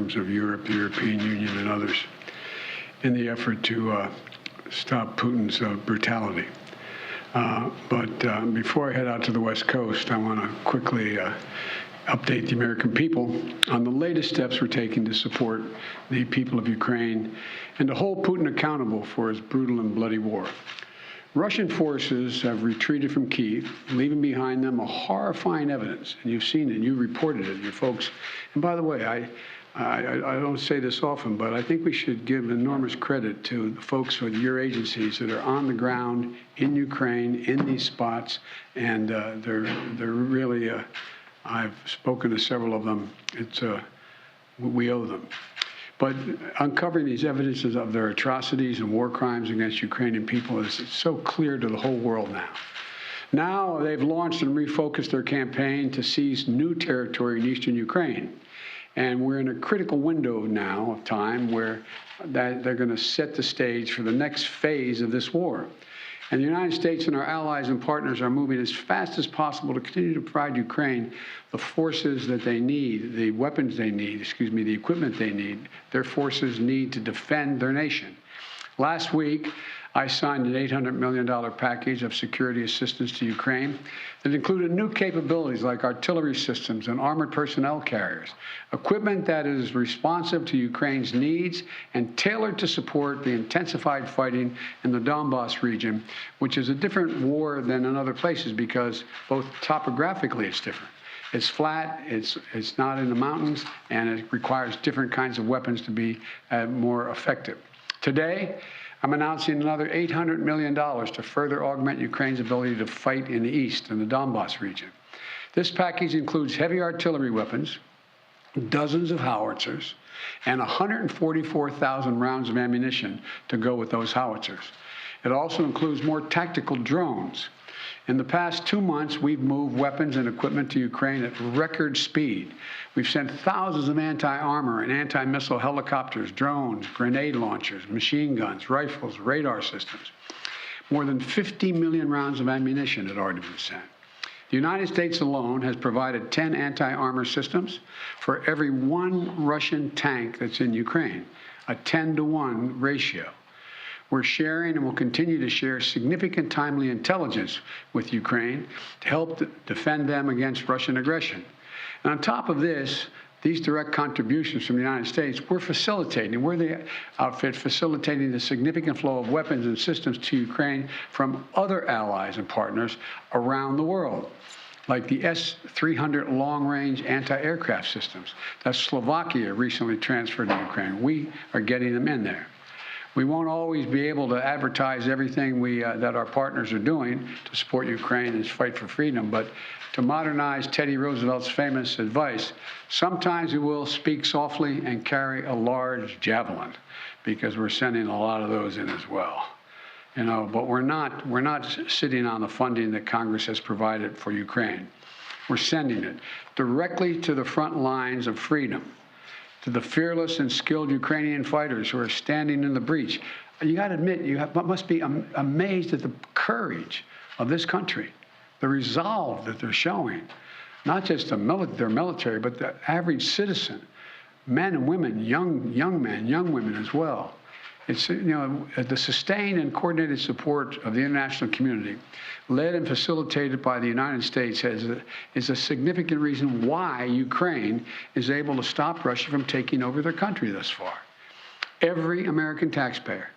systems of Europe, the European Union, and others in the effort to stop Putin's brutality. But before I head out to the West Coast, I want to quickly update the American people on the latest steps we're taking to support the people of Ukraine and to hold Putin accountable for his brutal and bloody war. Russian forces have retreated from Kyiv, leaving behind them a horrifying evidence, and you've seen it, you reported it, you folks. And by the way, I don't say this often, but I think we should give enormous credit to the folks with your agencies that are on the ground in Ukraine, in these spots, and they're really, I've spoken to several of them. We owe them. But uncovering these evidences of their atrocities and war crimes against Ukrainian people is so clear to the whole world now. Now they've launched and refocused their campaign to seize new territory in eastern Ukraine. And we're in a critical window now of time where they're going to set the stage for the next phase of this war. And the United States and our allies and partners are moving as fast as possible to continue to provide Ukraine the forces that they need, the weapons they need, the equipment they need, their forces need to defend their nation. Last week, I signed an $800 million package of security assistance to Ukraine that included new capabilities like artillery systems and armored personnel carriers, equipment that is responsive to Ukraine's needs and tailored to support the intensified fighting in the Donbas region, which is a different war than in other places because both topographically it's different. It's flat, it's not in the mountains, and it requires different kinds of weapons to be more effective. Today, I'm announcing another $800 million to further augment Ukraine's ability to fight in the east, in the Donbas region. This package includes heavy artillery weapons, dozens of howitzers, and 144,000 rounds of ammunition to go with those howitzers. It also includes more tactical drones. In the past 2 months, we've moved weapons and equipment to Ukraine at record speed. We've sent thousands of anti-armor and anti-missile helicopters, drones, grenade launchers, machine guns, rifles, radar systems. More than 50 million rounds of ammunition had already been sent. The United States alone has provided 10 anti-armor systems for every 1 Russian tank that's in Ukraine, a 10-to-1 ratio. We're sharing and will continue to share significant timely intelligence with Ukraine to help defend them against Russian aggression. And on top of this, these direct contributions from the United States, we're the outfit facilitating the significant flow of weapons and systems to Ukraine from other allies and partners around the world, like the S-300 long-range anti-aircraft systems that Slovakia recently transferred to Ukraine. We are getting them in there. We won't always be able to advertise everything that our partners are doing to support Ukraine and its fight for freedom, but to modernize Teddy Roosevelt's famous advice, sometimes we will speak softly and carry a large javelin, because we're sending a lot of those in as well. But we're not sitting on the funding that Congress has provided for Ukraine. We're sending it directly to the front lines of freedom, to the fearless and skilled Ukrainian fighters who are standing in the breach. You got to admit, must be amazed at the courage of this country, the resolve that they're showing, not just their military, but the average citizen, men and women, young men, young women as well. It's, the sustained and coordinated support of the international community, led and facilitated by the United States, is a significant reason why Ukraine is able to stop Russia from taking over their country thus far. Every American taxpayer,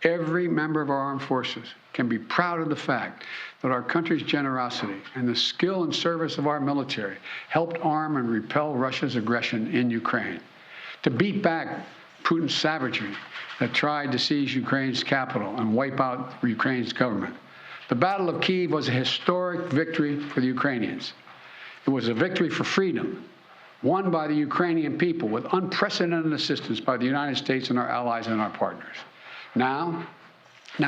every member of our armed forces can be proud of the fact that our country's generosity and the skill and service of our military helped arm and repel Russia's aggression in Ukraine, to beat back Putin's savagery that tried to seize Ukraine's capital and wipe out Ukraine's government. The Battle of Kyiv was a historic victory for the Ukrainians. It was a victory for freedom, won by the Ukrainian people with unprecedented assistance by the United States and our allies and our partners. Now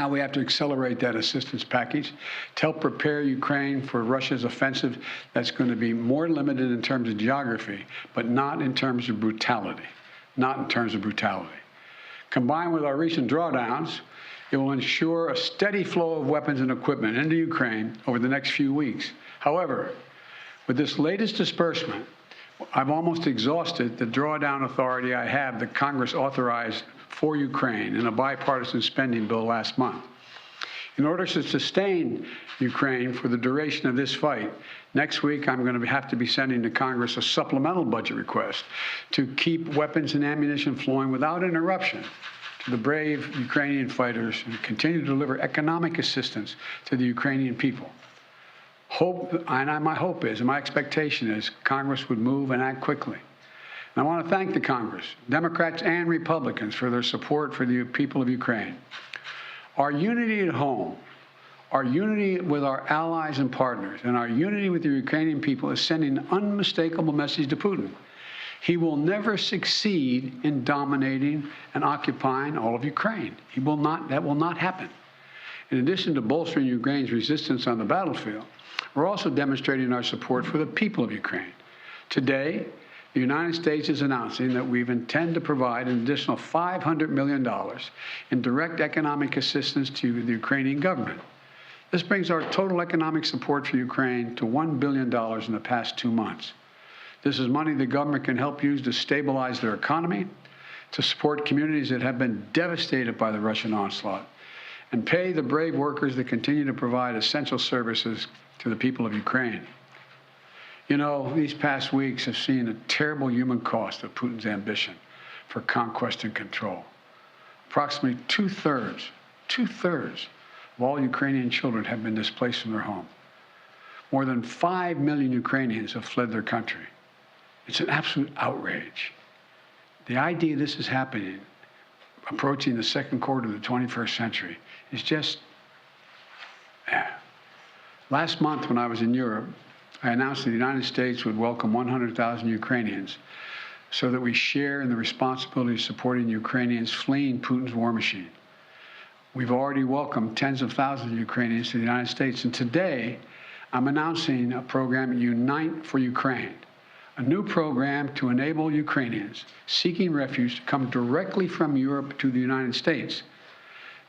we have to accelerate that assistance package to help prepare Ukraine for Russia's offensive that's going to be more limited in terms of geography, but not in terms of brutality. Not in terms of brutality. Combined with our recent drawdowns, it will ensure a steady flow of weapons and equipment into Ukraine over the next few weeks. However, with this latest disbursement, I've almost exhausted the drawdown authority I have that Congress authorized for Ukraine in a bipartisan spending bill last month. In order to sustain Ukraine for the duration of this fight, next week I'm going to have to be sending to Congress a supplemental budget request to keep weapons and ammunition flowing without interruption to the brave Ukrainian fighters and continue to deliver economic assistance to the Ukrainian people. My hope is, and my expectation is, Congress would move and act quickly. And I want to thank the Congress, Democrats and Republicans, for their support for the people of Ukraine. Our unity at home, our unity with our allies and partners, and our unity with the Ukrainian people is sending an unmistakable message to Putin. He will never succeed in dominating and occupying all of Ukraine. That will not happen. In addition to bolstering Ukraine's resistance on the battlefield, we're also demonstrating our support for the people of Ukraine. Today, the United States is announcing that we intend to provide an additional $500 million in direct economic assistance to the Ukrainian government. This brings our total economic support for Ukraine to $1 billion in the past 2 months. This is money the government can help use to stabilize their economy, to support communities that have been devastated by the Russian onslaught, and pay the brave workers that continue to provide essential services to the people of Ukraine. You know, these past weeks have seen a terrible human cost of Putin's ambition for conquest and control. Approximately two-thirds of all Ukrainian children have been displaced from their home. More than 5 million Ukrainians have fled their country. It's an absolute outrage. The idea this is happening, approaching the second quarter of the 21st century, is just, Last month when I was in Europe, I announced that the United States would welcome 100,000 Ukrainians so that we share in the responsibility of supporting Ukrainians fleeing Putin's war machine. We've already welcomed tens of thousands of Ukrainians to the United States, and today I'm announcing a program, Unite for Ukraine, a new program to enable Ukrainians seeking refuge to come directly from Europe to the United States.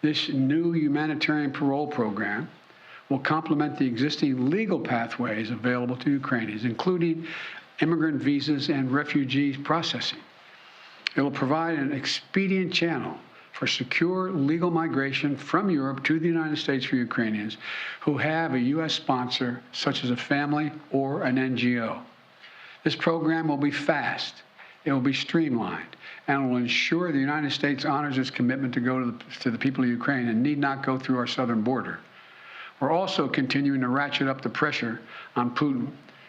This new humanitarian parole program will complement the existing legal pathways available to Ukrainians, including immigrant visas and refugee processing. It will provide an expedient channel for secure legal migration from Europe to the United States for Ukrainians who have a U.S. sponsor, such as a family or an NGO. This program will be fast, it will be streamlined, and will ensure the United States honors its commitment to go to the people of Ukraine and need not go through our southern border. We're also continuing to ratchet up the pressure on Putin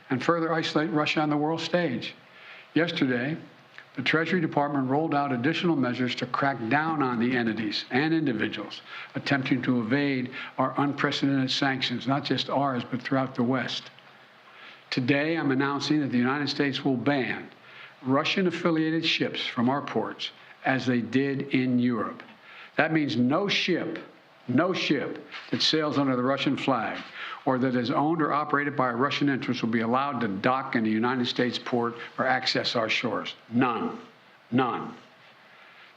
and further isolate Russia on the world stage. Yesterday, the Treasury Department rolled out additional measures to crack down on the entities and individuals attempting to evade our unprecedented sanctions, not just ours, but throughout the West. Today, I'm announcing that the United States will ban Russian-affiliated ships from our ports, as they did in Europe. That means no ship that sails under the Russian flag or that is owned or operated by a Russian interest will be allowed to dock in a United States port or access our shores. None.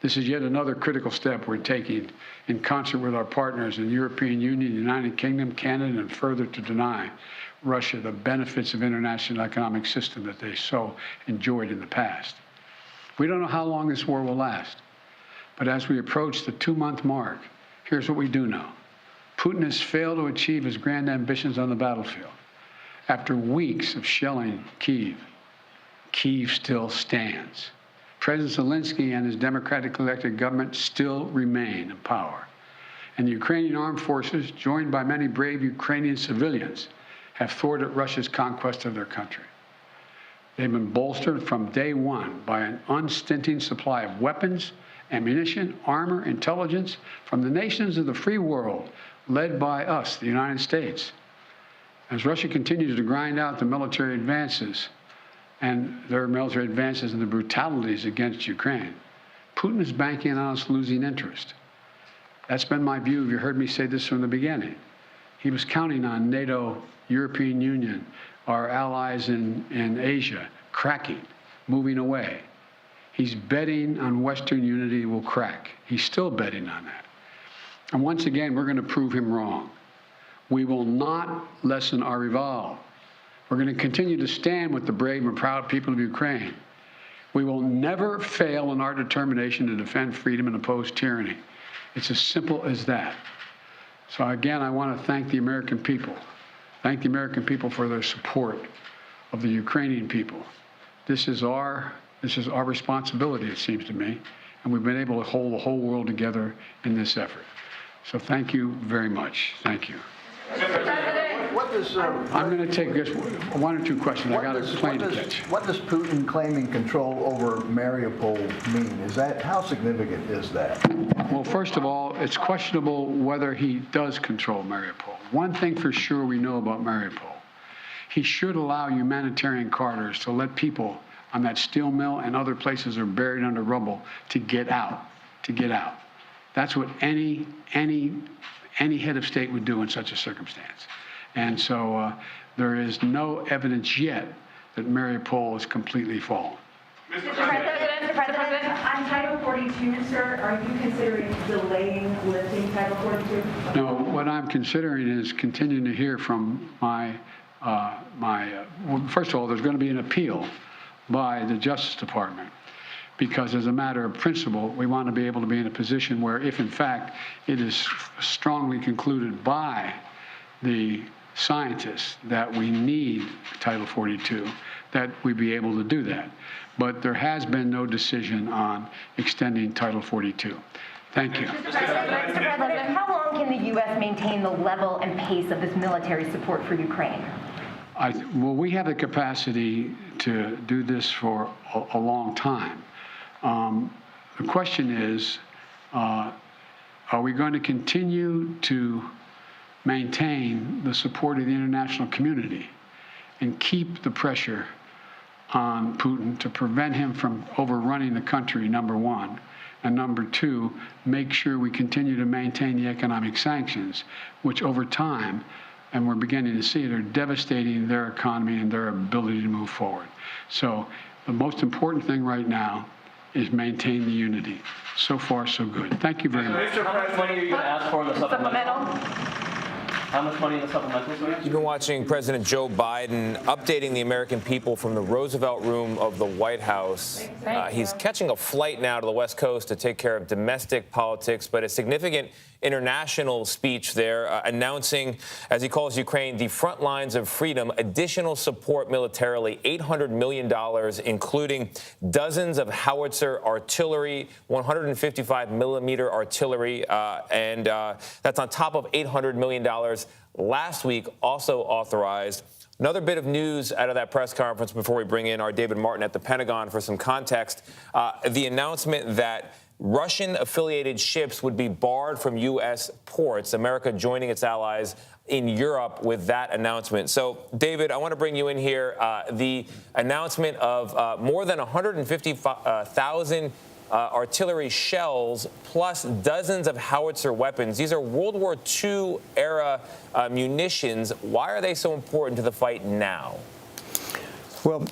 This is yet another critical step we're taking in concert with our partners in the European Union, the United Kingdom, Canada, and further to deny Russia the benefits of international economic system that they so enjoyed in the past. We don't know how long this war will last, but as we approach the 2-month mark, here's what we do know. Putin has failed to achieve his grand ambitions on the battlefield. After weeks of shelling Kyiv, Kyiv still stands. President Zelensky and his democratically elected government still remain in power. And the Ukrainian armed forces, joined by many brave Ukrainian civilians, have thwarted Russia's conquest of their country. They've been bolstered from day one by an unstinting supply of weapons, ammunition, armor, intelligence from the nations of the free world, led by us, the United States. As Russia continues to grind out the military advances and the brutalities against Ukraine, Putin is banking on us losing interest. That's been my view. You heard me say this from the beginning. He was counting on NATO, European Union, our allies in Asia, cracking, moving away. He's betting on Western unity will crack. He's still betting on that. And once again, we're going to prove him wrong. We will not lessen our resolve. We're going to continue to stand with the brave and proud people of Ukraine. We will never fail in our determination to defend freedom and oppose tyranny. It's as simple as that. So again, I want to thank the American people. Thank the American people for their support of the Ukrainian people. This is our responsibility, it seems to me, and we've been able to hold the whole world together in this effort. So thank you very much. Thank you. What does, I'm going to take just one or two questions. I got a plane to catch. What does Putin claiming control over Mariupol mean? How significant is that? Well, first of all, it's questionable whether he does control Mariupol. One thing for sure we know about Mariupol, he should allow humanitarian corridors to let people on that steel mill and other places that are buried under rubble to get out. That's what any head of state would do in such a circumstance. And so there is no evidence yet that Mariupol is completely fallen. Mr. President, on Title 42, sir, are you considering delaying lifting Title 42? No, what I'm considering is continuing to hear from well, first of all, there's going to be an appeal by the Justice Department, because as a matter of principle, we want to be able to be in a position where if in fact it is strongly concluded by the scientists that we need Title 42, that we be able to do that. But there has been no decision on extending Title 42. Thank you. Mr. President, how long can the U.S. maintain the level and pace of this military support for Ukraine? Well, we have the capacity to do this for a long time. The question is, are we going to continue to maintain the support of the international community and keep the pressure on Putin to prevent him from overrunning the country, number one, and number two, make sure we continue to maintain the economic sanctions, which over time, and we're beginning to see it, are devastating their economy and their ability to move forward. So the most important thing right now is maintain the unity. So far, so good. Thank you very much. How much money are you going to ask for in the supplemental? How much money in the supplemental, sir? You've been watching President Joe Biden updating the American people from the Roosevelt Room of the White House. He's catching a flight now to the West Coast to take care of domestic politics, but a significant international speech there announcing, as he calls Ukraine, the front lines of freedom, additional support militarily, $800 million, including dozens of howitzer artillery, 155-millimeter artillery, and that's on top of $800 million last week also authorized. Another bit of news out of that press conference before we bring in our David Martin at the Pentagon for some context, the announcement that Russian-affiliated ships would be barred from U.S. ports, America joining its allies in Europe with that announcement. So, David, I want to bring you in here. The announcement of more than 150,000 artillery shells plus dozens of howitzer weapons. These are World War II-era munitions. Why are they so important to the fight now? Well,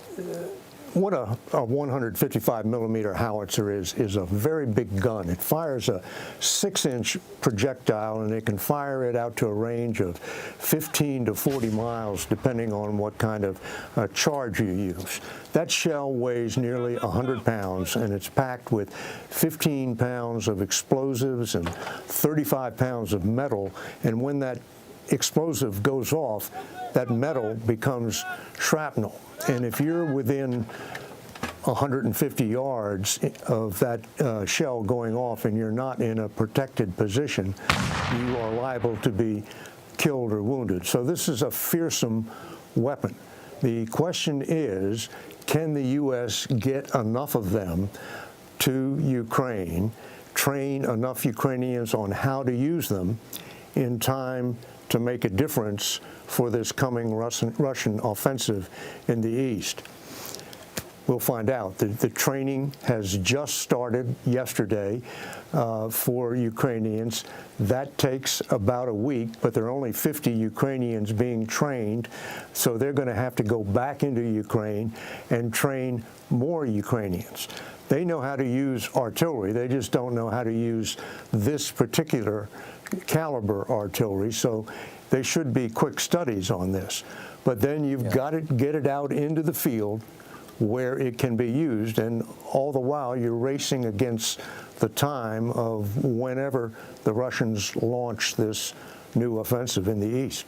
what a 155-millimeter howitzer is a very big gun. It fires a 6-inch projectile, and it can fire it out to a range of 15 to 40 miles, depending on what kind of charge you use. That shell weighs nearly 100 pounds, and it's packed with 15 pounds of explosives and 35 pounds of metal. And when that explosive goes off, that metal becomes shrapnel. And if you're within 150 yards of that shell going off and you're not in a protected position, you are liable to be killed or wounded. So this is a fearsome weapon. The question is, can the U.S. get enough of them to Ukraine, train enough Ukrainians on how to use them in time to make a difference for this coming Russian offensive in the east? We'll find out. The training has just started yesterday for Ukrainians. That takes about a week, but there are only 50 Ukrainians being trained, so they're going to have to go back into Ukraine and train more Ukrainians. They know how to use artillery. They just don't know how to use this particular caliber artillery, so they should be quick studies on this. but then you've got to get it out into the field where it can be used, and all the while you're racing against the time of whenever the Russians launch this new offensive in the east.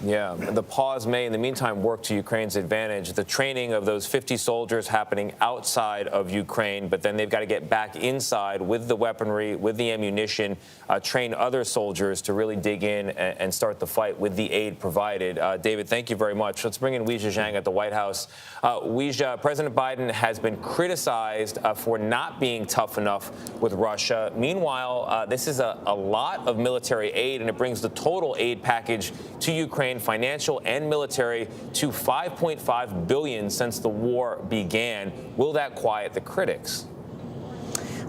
Yeah, the pause may, in the meantime, work to Ukraine's advantage. The training of those 50 soldiers happening outside of Ukraine, but then they've got to get back inside with the weaponry, with the ammunition, train other soldiers to really dig in and start the fight with the aid provided. David, thank you very much. Let's bring in Weijia Zhang at the White House. Weijia, President Biden has been criticized for not being tough enough with Russia. Meanwhile, this is a lot of military aid, and it brings the total aid package to Ukraine, financial and military, to $5.5 billion since the war began. Will that quiet the critics?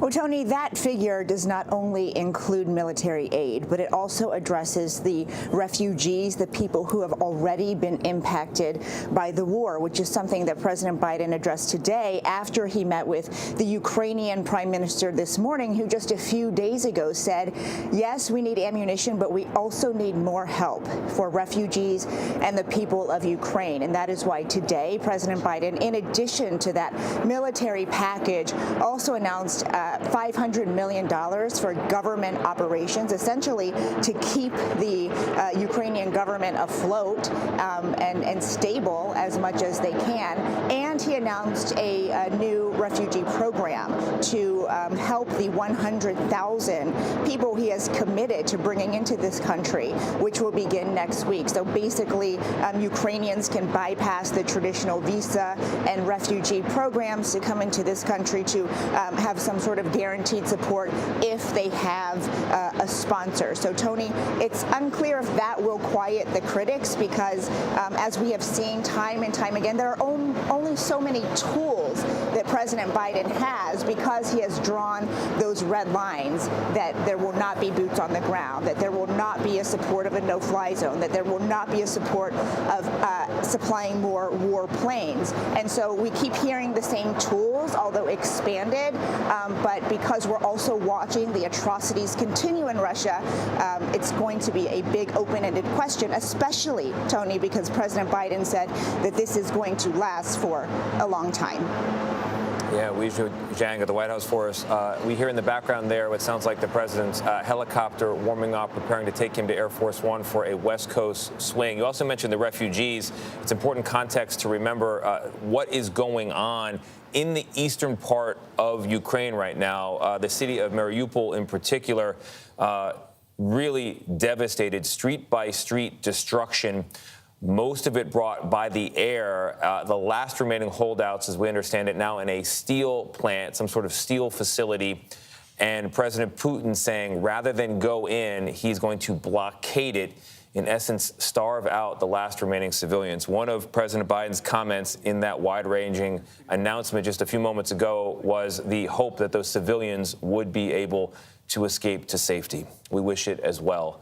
Well, Tony, that figure does not only include military aid, but it also addresses the refugees, the people who have already been impacted by the war, which is something that President Biden addressed today after he met with the Ukrainian Prime Minister this morning, who just a few days ago said, yes, we need ammunition, but we also need more help for refugees and the people of Ukraine. And that is why today President Biden, in addition to that military package, also announced $500 million for government operations, essentially to keep the Ukrainian government afloat and stable as much as they can. And he announced a new refugee program to help the 100,000 people he has committed to bringing into this country, which will begin next week. So basically, Ukrainians can bypass the traditional visa and refugee programs to come into this country to have some sort of guaranteed support if they have a sponsor. So, Tony, it's unclear if that will quiet the critics because, as we have seen time and time again, there are only so many tools that President Biden has because he has drawn those red lines that there will not be boots on the ground, that there will not be a support of a no-fly zone, that there will not be a support of supplying more war planes. And so we keep hearing the same tools, although expanded, but because we're also watching the atrocities continue in Russia, it's going to be a big open-ended question, especially, Tony, because President Biden said that this is going to last for a long time. Yeah, Weijia Zhang at the White House for us. We hear in the background there what sounds like the president's helicopter warming up, preparing to take him to Air Force One for a West Coast swing. You also mentioned the refugees. It's important context to remember what is going on in the eastern part of Ukraine right now. The city of Mariupol in particular, really devastated, street-by-street destruction. Most of it brought by the air. The last remaining holdouts, as we understand it, now in a steel plant, some sort of steel facility. And President Putin saying rather than go in, he's going to blockade it, in essence, starve out the last remaining civilians. One of President Biden's comments in that wide-ranging announcement just a few moments ago was the hope that those civilians would be able to escape to safety. We wish it as well.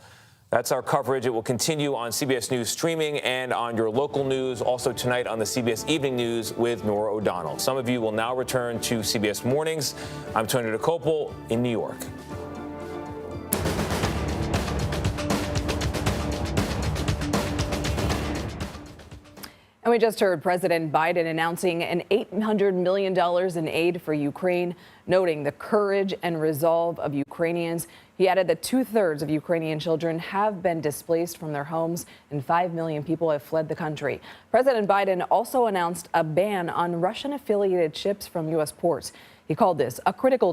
That's our coverage. It will continue on CBS News Streaming and on your local news, also tonight on the CBS Evening News with Norah O'Donnell. Some of you will now return to CBS Mornings. I'm Tony DeCopel in New York. And we just heard President Biden announcing an $800 million in aid for Ukraine, noting the courage and resolve of Ukrainians. He added that 2/3 of Ukrainian children have been displaced from their homes and 5 million people have fled the country. President Biden also announced a ban on Russian-affiliated ships from U.S. ports. He called this a critical